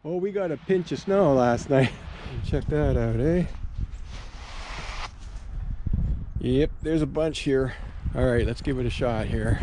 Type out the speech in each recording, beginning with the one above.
Oh, we got a pinch of snow last night. Check that out, eh? Yep, there's a bunch here. All right, let's give it a shot here.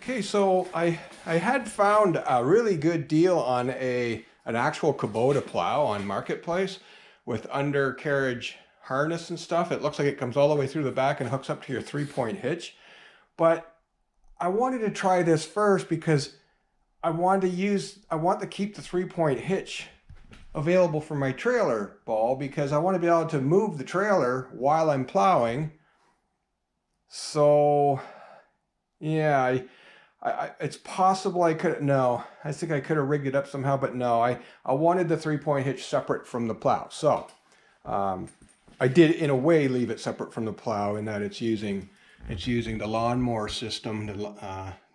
Okay, so I had found a really good deal on an actual Kubota plow on Marketplace with undercarriage harness and stuff. It looks like it comes all the way through the back and hooks up to your 3-point hitch. But I wanted to try this first because I want to keep the 3-point hitch available for my trailer ball, because I want to be able to move the trailer while I'm plowing. So yeah, it's possible I could, no, I think I could have rigged it up somehow, but no, I wanted the 3-point hitch separate from the plow. So I did in a way leave it separate from the plow in that it's using the lawnmower system,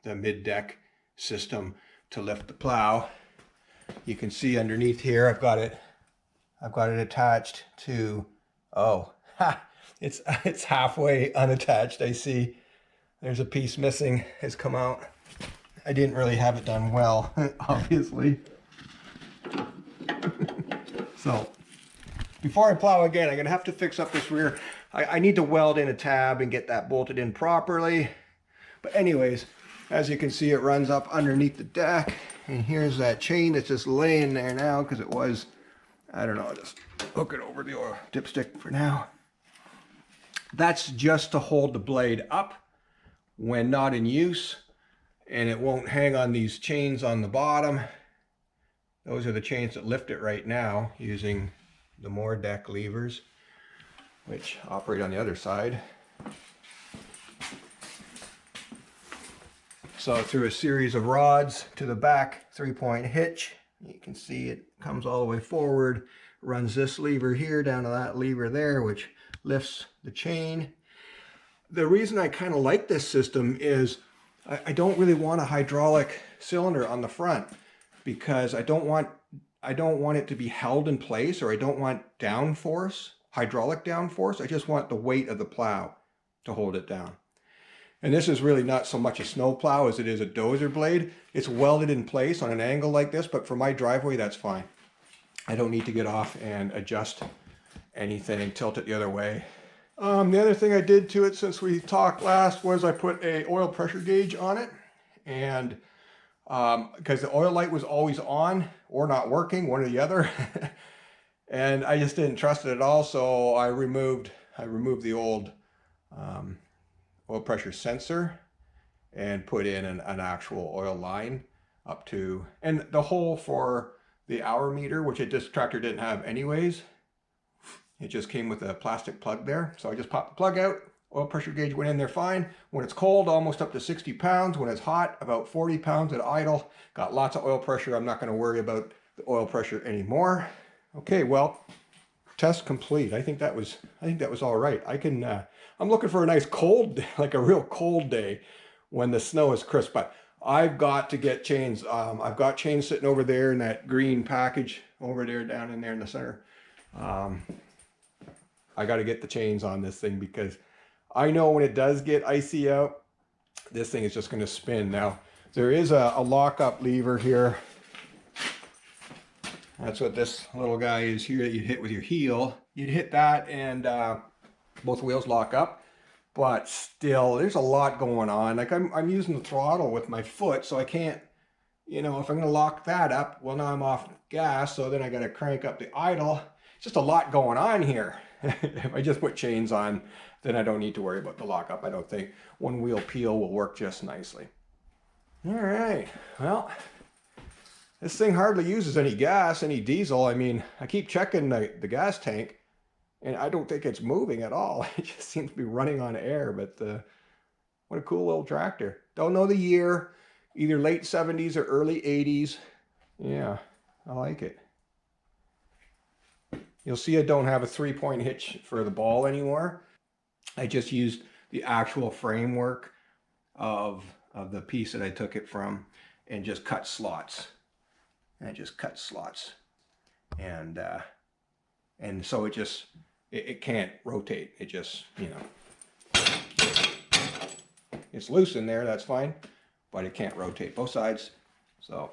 the mid-deck system to lift the plow. You can see underneath here I've got it attached to, oh, it's halfway unattached. I see there's a piece missing, has come out. I didn't really have it done well, obviously. So before I plow again, I'm gonna have to fix up this rear. I need to weld in a tab and get that bolted in properly. But anyways, as you can see, it runs up underneath the deck. And here's that chain that's just laying there now because it was, I don't know, I'll just hook it over the oil dipstick for now. That's just to hold the blade up when not in use, and it won't hang on these chains on the bottom. Those are the chains that lift it right now using the more deck levers, which operate on the other side. So through a series of rods to the back 3-point hitch, you can see it comes all the way forward, runs this lever here down to that lever there, which lifts the chain. The reason I kind of like this system is I don't really want a hydraulic cylinder on the front, because I don't want it to be held in place, or I don't want downforce, hydraulic downforce. I just want the weight of the plow to hold it down. And this is really not so much a snow plow as it is a dozer blade. It's welded in place on an angle like this, but for my driveway, that's fine. I don't need to get off and adjust anything, tilt it the other way. The other thing I did to it since we talked last was I put a oil pressure gauge on it, and because the oil light was always on or not working, one or the other, and I just didn't trust it at all. So I removed the old oil pressure sensor and put in an actual oil line up to, and the hole for the hour meter, which this tractor didn't have anyways. It just came with a plastic plug there. So I just popped the plug out, oil pressure gauge went in there fine. When it's cold, almost up to 60 pounds. When it's hot, about 40 pounds at idle. Got lots of oil pressure. I'm not gonna worry about the oil pressure anymore. Okay, well, test complete. I think that was all right. I'm looking for a nice cold day, like a real cold day when the snow is crisp, but I've got to get chains. I've got chains sitting over there in that green package over there, down in there in the center. I got to get the chains on this thing, because I know when it does get icy out, this thing is just going to spin. Now, there is a lock-up lever here. That's what this little guy is here that you hit with your heel. You'd hit that and both wheels lock up. But still, there's a lot going on. Like I'm using the throttle with my foot, so I can't, you know, if I'm going to lock that up, well, now I'm off gas, so then I got to crank up the idle. It's just a lot going on here. If I just put chains on, then I don't need to worry about the lockup. I don't think one wheel peel will work just nicely. All right, well, this thing hardly uses any gas, any diesel. I mean, I keep checking the gas tank, and I don't think it's moving at all. It just seems to be running on air, but what a cool little tractor. Don't know the year, either late 70s or early 80s. Yeah, I like it. You'll see I don't have a 3-point hitch for the ball anymore. I just used the actual framework of the piece that I took it from and just cut slots. And I just cut slots. And so it can't rotate. It just, you know, it's loose in there, that's fine, but it can't rotate both sides. So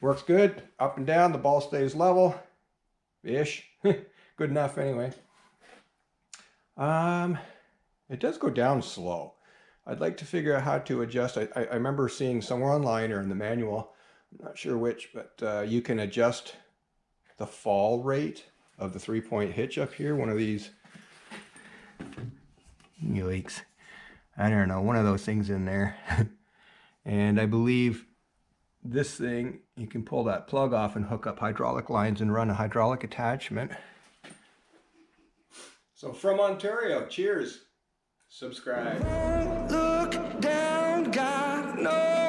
works good, up and down, the ball stays level. Ish. Good enough anyway. It does go down slow. I'd like to figure out how to adjust. I remember seeing somewhere online or in the manual, I'm not sure which, but you can adjust the fall rate of the 3-point hitch up here. One of these, yikes, I don't know, one of those things in there. And I believe this thing, you can pull that plug off and hook up hydraulic lines and run a hydraulic attachment. So from Ontario, cheers. Subscribe. Look down, God knows.